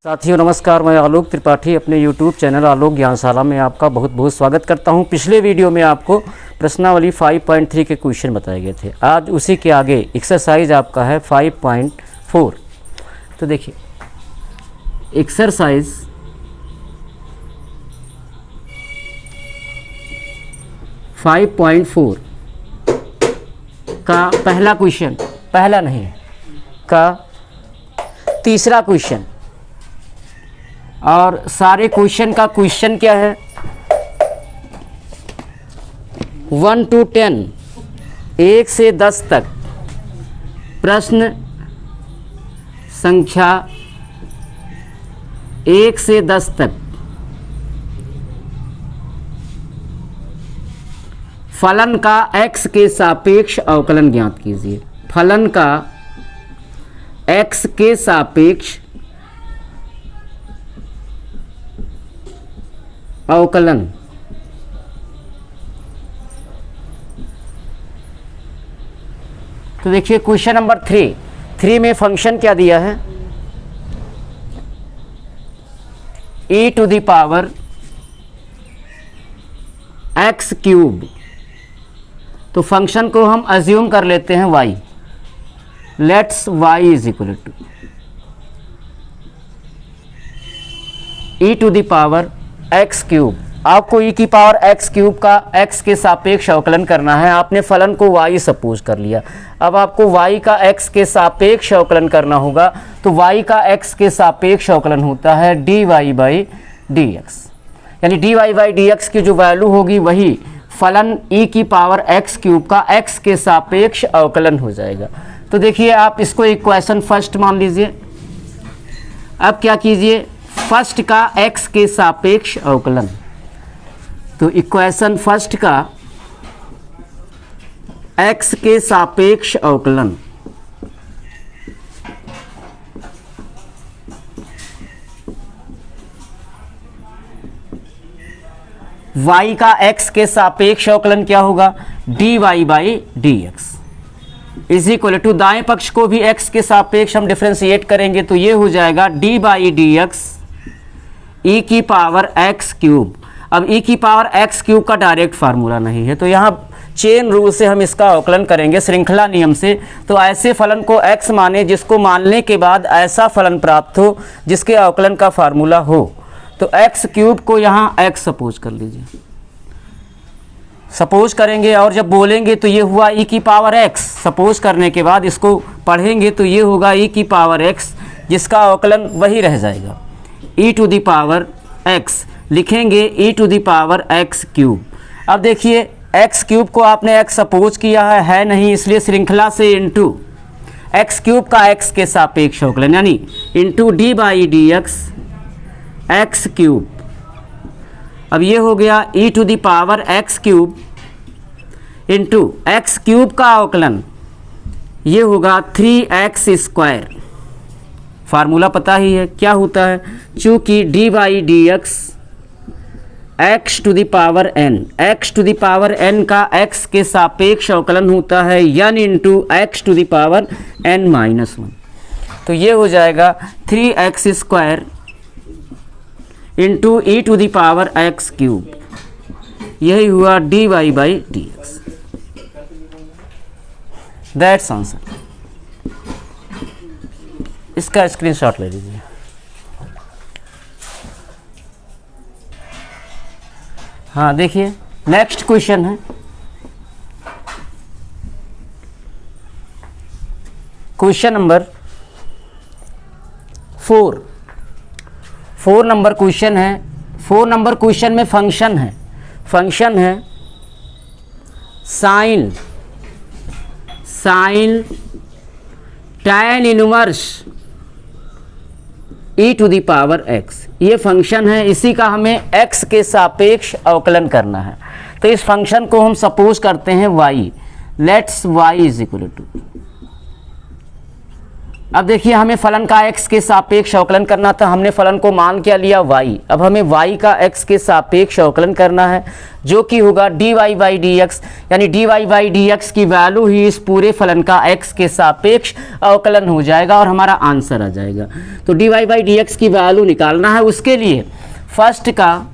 साथियों नमस्कार, मैं आलोक त्रिपाठी अपने YouTube चैनल आलोक ज्ञानशाला में आपका बहुत बहुत स्वागत करता हूं। पिछले वीडियो में आपको प्रश्नावली 5.3 के क्वेश्चन बताए गए थे। आज उसी के आगे एक्सरसाइज आपका है 5.4। तो देखिए एक्सरसाइज 5.4 का पहला क्वेश्चन, पहला नहीं का तीसरा क्वेश्चन, और सारे क्वेश्चन का क्वेश्चन क्या है 1 to 10, 1 से 10 तक प्रश्न संख्या 1 से 10 तक फलन का x के सापेक्ष अवकलन ज्ञात कीजिए। फलन का x के सापेक्ष अवकलन तो देखिए क्वेश्चन नंबर 3 में फंक्शन क्या दिया है e to the power x cube. तो फंक्शन को हम अज्यूम कर लेते हैं y। Let's y is equal to e to the power x cube. आपको e की पावर x क्यूब का x के सापेक्ष अवकलन करना है। आपने फलन को y सपोज कर लिया। अब आपको y का x के सापेक्ष अवकलन करना होगा। तो y का x के सापेक्ष अवकलन होता है dy बाई dx, यानी dy बाई dx की जो वैल्यू होगी वही फलन e की पावर x क्यूब का x के सापेक्ष अवकलन हो जाएगा। तो देखिए आप इसको इक्वेशन फर्स्ट मान लीजिए। अब क्या कीजिए, फर्स्ट का x के सापेक्ष अवकलन। तो इक्वेशन फर्स्ट का x के सापेक्ष अवकलन y का x के सापेक्ष अवकलन क्या होगा dy by dx is equal to, दाएं पक्ष को भी x के सापेक्ष हम डिफरेंशिएट करेंगे तो ये हो जाएगा dy बाई dx e की पावर x क्यूब। अब e की पावर x क्यूब का डायरेक्ट फार्मूला नहीं है, तो यहाँ चेन रूल से हम इसका अवकलन करेंगे, श्रृंखला नियम से। तो ऐसे फलन को x माने जिसको मानने के बाद ऐसा फलन प्राप्त हो जिसके अवकलन का फार्मूला हो। तो x क्यूब को यहाँ x सपोज कर लीजिए, सपोज करेंगे और जब बोलेंगे तो ये हुआ e की पावर x। सपोज करने के बाद इसको पढ़ेंगे तो ये होगा e की पावर x, जिसका अवकलन वही रह जाएगा e to the power x। लिखेंगे e to the power x cube. अब देखिए x क्यूब को आपने x सपोज किया है नहीं, इसलिए श्रृंखला से इनटू x क्यूब का x के सापेक्ष अवकलन यानी into d by D x cube. अब ये हो गया e to the power x cube into x cube का अवकलन, ये होगा 3x स्क्वायर। फार्मूला पता ही है क्या होता है, चूँकि d by D x to the power n, x to the power n का x के सापेक्ष अवकलन होता है n into x to the power n minus 1। तो ये हो जाएगा 3x square into e to the power x cube. यही हुआ dy by dx। That's answer. इसका स्क्रीनशॉट ले लीजिए। हाँ देखिए नेक्स्ट क्वेश्चन है क्वेश्चन नंबर 4 नंबर क्वेश्चन है। 4 नंबर क्वेश्चन में फंक्शन है sine tan inverse e to the power x। ये फंक्शन है, इसी का हमें x के सापेक्ष अवकलन करना है। तो इस फंक्शन को हम सपोज करते हैं y। Let's y is equal to अब देखिए हमें फलन का x के सापेक्ष अवकलन करना था, हमने फलन को मान क्या लिया y। अब हमें y का x के सापेक्ष अवकलन करना है जो कि होगा dy बाई डी एक्स, यानी dy बाई डी एक्स की वैल्यू ही इस पूरे फलन का x के सापेक्ष अवकलन हो जाएगा और हमारा आंसर आ जाएगा। तो dy बाई डी एक्स की वैल्यू निकालना है, उसके लिए फर्स्ट का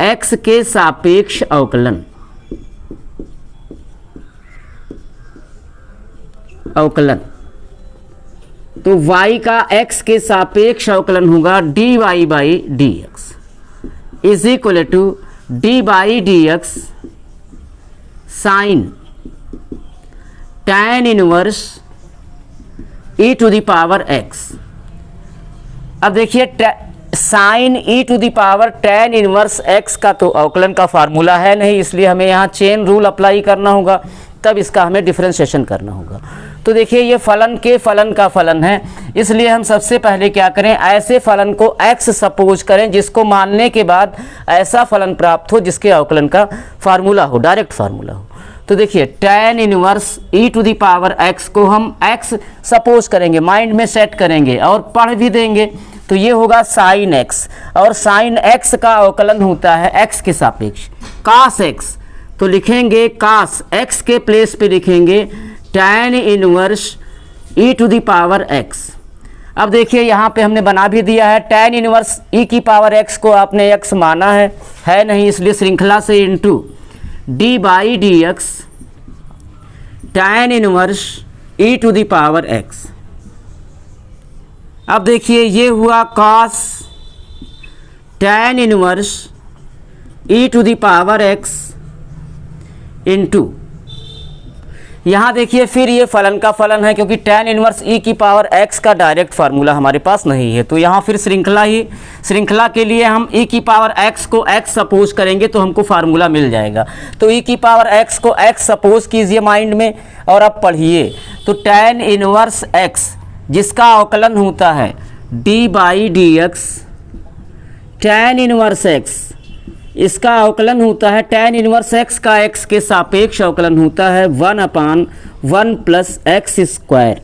x के सापेक्ष अवकलन तो y का x के सापेक्ष अवकलन होगा dy by D x is equal to d by D x sine tan inverse e to the power x। अब देखिए sine e to the power tan inverse x का तो अवकलन का फार्मूला है नहीं, इसलिए हमें यहाँ चेन रूल अप्लाई करना होगा, तब इसका हमें डिफरेंशिएशन करना होगा। तो देखिए ये फलन के फलन का फलन है, इसलिए हम सबसे पहले क्या करें, ऐसे फलन को x सपोज करें जिसको मानने के बाद ऐसा फलन प्राप्त हो जिसके अवकलन का फार्मूला हो, डायरेक्ट फार्मूला हो। तो देखिए tan inverse e to the power x को हम x सपोज करेंगे, माइंड में सेट करेंगे और पढ़ भी देंगे। तो ये होगा साइन x, और साइन x का अवकलन होता है x के सापेक्ष cos x। तो लिखेंगे cos x के प्लेस पे लिखेंगे tan inverse e to the power x। अब देखिए यहाँ पे हमने बना भी दिया है, tan इनवर्स e की पावर x को आपने x माना है नहीं, इसलिए श्रृंखला से into d by D x tan inverse e to the power x। अब देखिए ये हुआ cos tan inverse e to the power x into, यहाँ देखिए फिर ये फलन का फलन है क्योंकि tan इनवर्स e की पावर x का डायरेक्ट फार्मूला हमारे पास नहीं है। तो यहाँ फिर श्रृंखला के लिए हम e की पावर x को x सपोज करेंगे तो हमको फार्मूला मिल जाएगा। तो e की पावर x को x सपोज कीजिए माइंड में और अब पढ़िए। तो tan इनवर्स x जिसका अवकलन होता है d by D x tan inverse x, इसका अवकलन होता है tan इनवर्स x का x के सापेक्ष अवकलन होता है 1/1 प्लस एक्स स्क्वायर।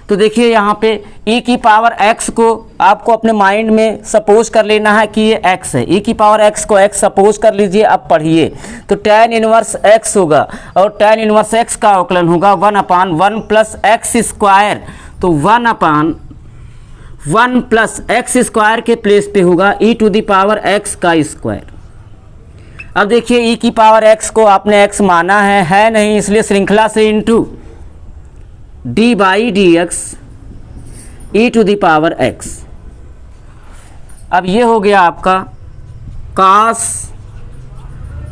तो देखिए यहाँ पे e की पावर x को आपको अपने माइंड में सपोज कर लेना है कि ये x है, e की पावर x को x सपोज कर लीजिए। अब पढ़िए तो tan इनवर्स x होगा और tan इनवर्स x का अवकलन होगा 1/1 प्लस एक्स स्क्वायर। तो 1/1 प्लस एक्स स्क्वायर के प्लेस पे होगा e to the power x का स्क्वायर। अब देखिए e की पावर x को आपने x माना है नहीं, इसलिए श्रृंखला से into d by D x e to the power x। अब ये हो गया आपका cos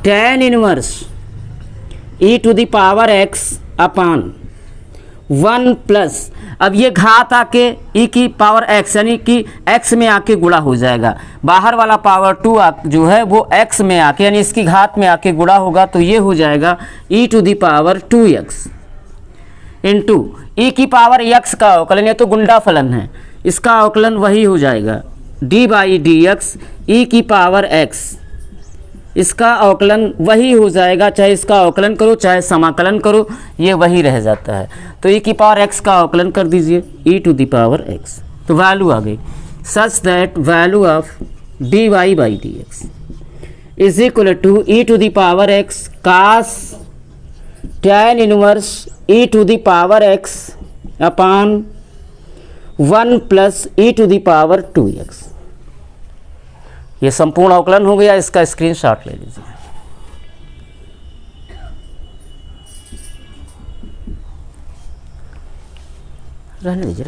tan inverse e to the power x upon 1 plus, अब ये घात आके e की पावर x यानी कि x में आके गुणा हो जाएगा, बाहर वाला पावर 2 जो है वो x में आके यानी इसकी घात में आके गुणा होगा। तो ये हो जाएगा e to the power 2x into e की पावर x का अवकलन, ये तो गुंडा फलन है, इसका अवकलन वही हो जाएगा d बाई डी एक्स ई की पावर x, इसका अवकलन वही हो जाएगा, चाहे इसका अवकलन करो चाहे समाकलन करो ये वही रह जाता है। तो e की पावर x का अवकलन कर दीजिए e to the power x। तो वैल्यू आ गई such that value of dy by D x is equal to e to the power x cos tan inverse e to the power x upon 1 plus e to the power 2x। ये संपूर्ण अवकलन हो गया, इसका screenshot ले लीजिए। रहने दीजिए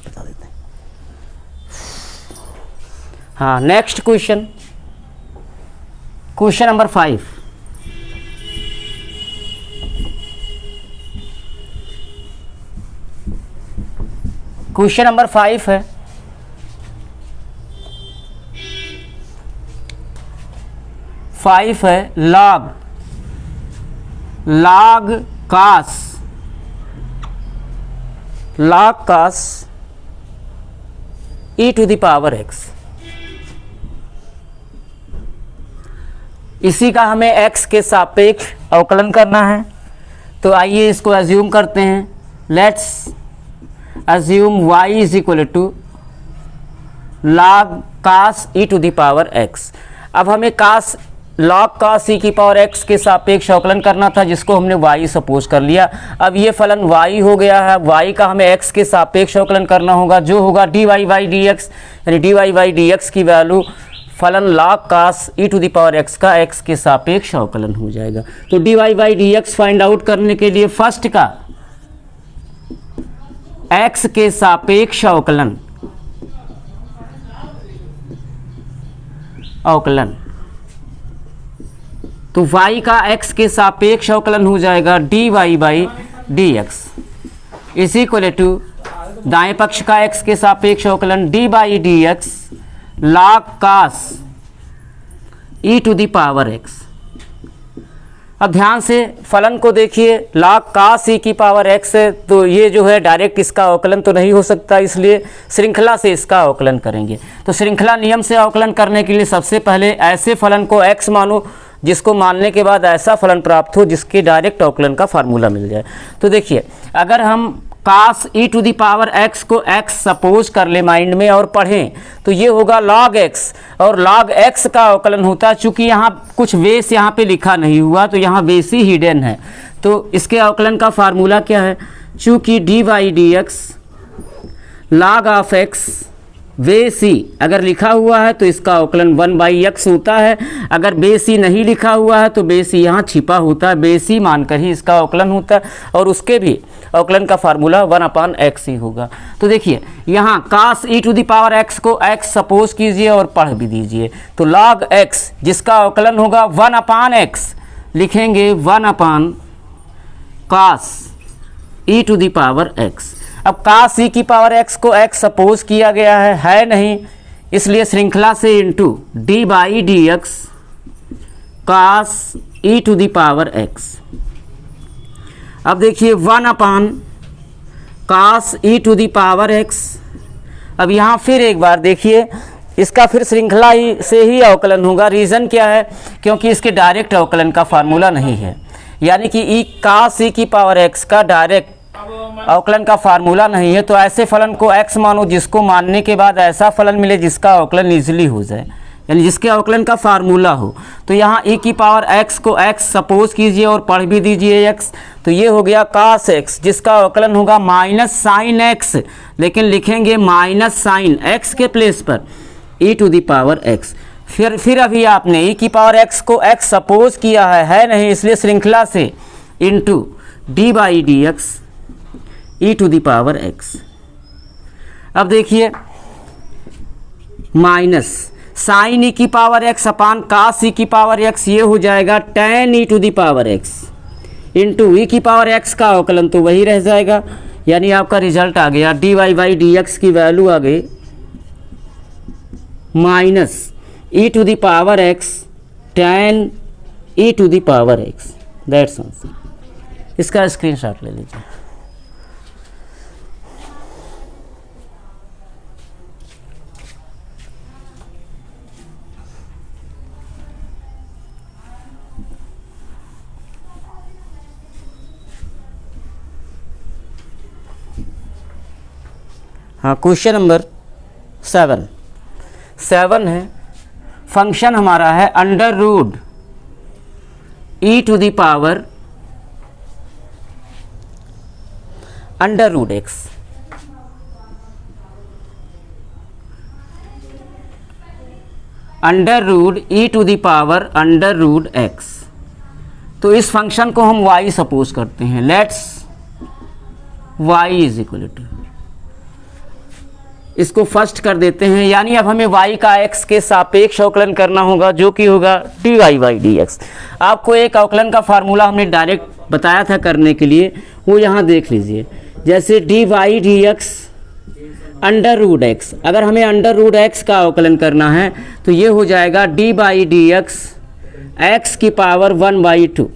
बता देते हैं। हाँ next question number 5। Question number 5 है log cos e to the power x। इसी का हमें x के सापेक्ष अवकलन करना है। तो आइए इसको एज्यूम करते हैं, let's assume y is equal to log cos e to the power x। अब हमें log cos e की पावर x के सापेक्ष अवकलन करना था, जिसको हमने y सपोज कर लिया। अब ये फलन y हो गया है, y का हमें x के सापेक्ष अवकलन करना होगा, जो होगा dy बाई dx, यानी dy बाई dx की वैल्यू फलन log cos e to the power x का x के सापेक्ष अवकलन हो जाएगा। तो dy by dx find out करने के लिए फर्स्ट का x के सापेक्ष अवकलन तो y का x के सापेक्ष अवकलन हो जाएगा dy by dx is equal to दाएं पक्ष का x के सापेक्ष अवकलन d by dx log cos e to the power x। अब ध्यान से फलन को देखिए, log cos e की पावर x है, तो ये जो है डायरेक्ट इसका अवकलन तो नहीं हो सकता, इसलिए श्रृंखला से इसका अवकलन करेंगे। तो श्रृंखला नियम से अवकलन करने के लिए सबसे पहले ऐसे फलन को x मानो जिसको मानने के बाद ऐसा फलन प्राप्त हो जिसके डायरेक्ट अवकलन का फार्मूला मिल जाए। तो देखिए, अगर हम cos e to the power x को x सपोज कर ले माइंड में और पढ़ें, तो ये होगा log x, और log x का अवकलन होता है। चूंकि यहाँ कुछ बेस यहाँ पे लिखा नहीं हुआ, तो यहाँ बेस ही हिडन है, तो इसके अवकलन का फार्मूला क्या है? चूंकि dy dx log of x base ही अगर लिखा हुआ है तो इसका अवकलन 1/x होता है, अगर बेस ही नहीं लिखा हुआ है तो बेस ही यहाँ छिपा होता है, बेस ही मानकर ही इसका अवकलन होता है, और उसके भी अवकलन का फार्मूला 1/x ही होगा। तो देखिए, यहाँ cos e to the power x को x सपोज कीजिए और पढ़ भी दीजिए, तो log x जिसका अवकलन होगा 1/x लिखेंगे 1/cos e to the power x। अब cos e की पावर x को x सपोज किया गया है नहीं, इसलिए श्रृंखला से into D by D x cos e to the power x। अब देखिए 1/cos e to the power x। अब यहाँ फिर एक बार देखिए, इसका फिर श्रृंखला ही से ही अवकलन होगा। रीज़न क्या है? क्योंकि इसके डायरेक्ट अवकलन का फार्मूला नहीं है, यानी कि cos e की पावर x का डायरेक्ट अवकलन का फार्मूला नहीं है। तो ऐसे फलन को x मानो जिसको मानने के बाद ऐसा फलन मिले जिसका अवकलन इजीली हो जाए, यानी जिसके अवकलन का फार्मूला हो। तो यहाँ e की पावर x को x सपोज कीजिए और पढ़ भी दीजिए x, तो ये हो गया cos x जिसका अवकलन होगा माइनस साइन x, लेकिन लिखेंगे माइनस साइन x के प्लेस पर e to the power x। फिर अभी आपने e की पावर x को x सपोज किया है नहीं, इसलिए श्रृंखला से into D by D x e to the power x। अब देखिए, माइनस साइन e की पावर x अपान cos e की पावर x, ये हो जाएगा tan e to the power x into e की पावर x का अवकलन तो वही रह जाएगा, यानी आपका रिजल्ट आ गया dy बाई डी एक्स की वैल्यू आ गई minus e to the power x tan e to the power x। That's answer. इसका स्क्रीनशॉट ले लीजिए। हाँ, क्वेश्चन नंबर 7 है। फंक्शन हमारा है under root E to the power under root x. Under root E to the power under root x. तो इस function को हम y सपोज करते हैं। Let's y is equal to, इसको फर्स्ट कर देते हैं, यानी अब हमें y का x के सापेक्ष अवकलन करना होगा, जो कि होगा dy बाई डी एक्स। आपको एक अवकलन का फार्मूला हमने डायरेक्ट बताया था करने के लिए, वो यहाँ देख लीजिए। जैसे d by D x under root x, अगर हमें अंडर रूट एक्स का अवकलन करना है तो ये हो जाएगा D by D x x की पावर 1/2।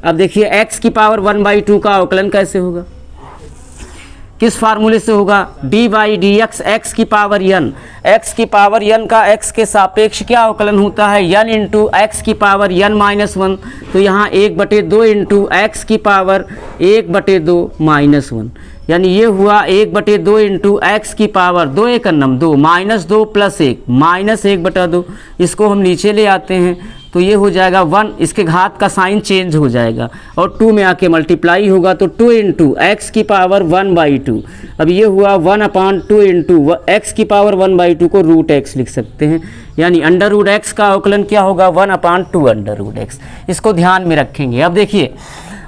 अब देखिए x की पावर 1/2 का अवकलन कैसे होगा? किस फार्मूले से होगा, D by D x x की पावर n, एक्स की पावर n का एक्स के सापेक्ष क्या अवकलन होता है, n इंटू एक्स की पावर n माइनस 1, तो यहाँ 1/2 इंटू एक्स की पावर 1/2 माइनस 1, यानी ये हुआ 1/2 इंटू एक्स की पावर 2 एक अन्नम 2 माइनस 2 प्लस 1 माइनस 1/2, इसको हम नीचे ले आते हैं तो ये हो जाएगा 1, इसके घात का साइन चेंज हो जाएगा और 2 में आके मल्टीप्लाई होगा तो 2 इंटू एक्स की पावर 1/2, अब ये हुआ 1/2 इंटू एक्स की पावर 1/2 को रूट एक्स लिख सकते हैं, यानी अंडर रूट एक्स का अवकलन क्या होगा 1/2 अंडर रूट एक्स, इसको ध्यान में रखेंगे। अब देखिए,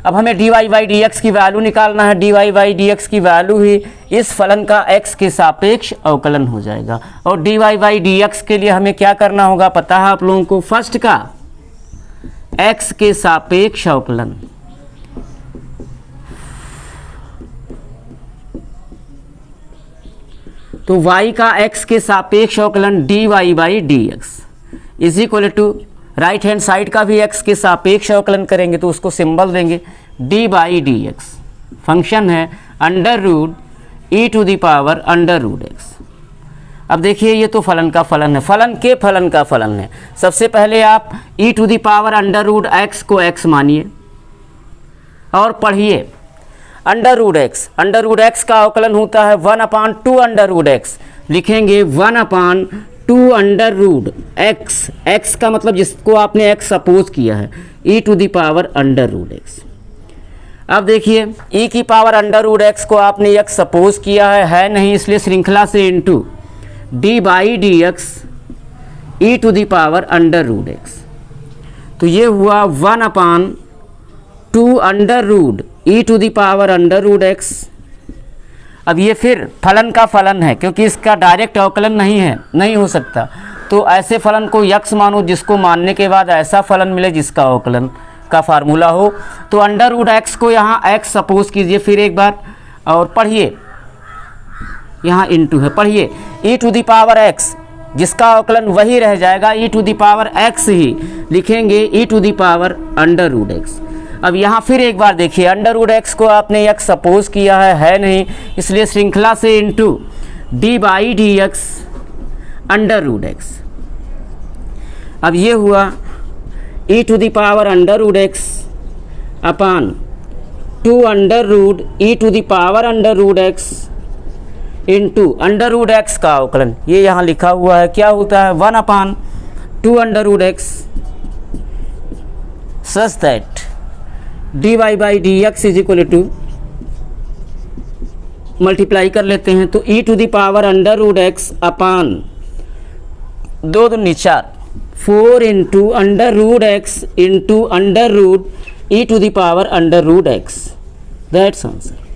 अब हमें d Y by D x की वैल्यू निकालना है, d Y by D x की वैल्यू ही इस फलन का एक्स के सापेक्ष अवकलन हो जाएगा, और d Y by D x के लिए हमें क्या करना होगा पता है आप लोगों को, फर्स्ट का एक्स के सापेक्ष अवकलन, तो y का x के सापेक्ष अवकलन dy by D x is equal to right hand side का भी x के सापेक्ष अवकलन करेंगे तो उसको सिंबल देंगे d by D X, function है under root e to the power under root x। अब देखिए ये तो फलन का फलन है, फलन के फलन का फलन है। सबसे पहले आप e to the power under root x को x मानिए और पढ़िए अंडर रूट एक्स का अवकलन होता है 1/2 अंडर रूट एक्स, लिखेंगे 1/2 अंडर रूट एक्स, एक्स का मतलब जिसको आपने x सपोज किया है e to the power under root x. अब देखिए e की पावर अंडर रूट एक्स को आपने x सपोज किया है नहीं, इसलिए श्रृंखला से into D by D x e to the power under root x, तो ये हुआ 1/2 under root E to the power under root x. अब ये फिर फलन का फलन है क्योंकि इसका डायरेक्ट अवकलन नहीं हो सकता, तो ऐसे फलन को यक्स मानो जिसको मानने के बाद ऐसा फलन मिले जिसका अवकलन का फार्मूला हो, तो अंडर रूट एक्स को यहाँ एक्स सपोज कीजिए फिर एक बार और पढ़िए, यहाँ इंटू है, पढ़िए E to the power X जिसका अवकलन वही रह जाएगा E to the power X ही लिखेंगे E to the power under root x. अब यहाँ फिर एक बार देखिए अंडर रूट एक्स को आपने एक्स सपोज किया है नहीं, इसलिए श्रृंखला से into D by D x under root x. अब ये हुआ E to the power under root X upon 2 under root E to the power under root X into under root X का अवकलन, ये यहाँ लिखा हुआ है क्या होता है 1/2 under root X such that D Y by D x is equal to, multiply कर लेते हैं तो E to the power under root X upon 2 दूनी 4 into under root X into under root E to the power under root X, that's answer.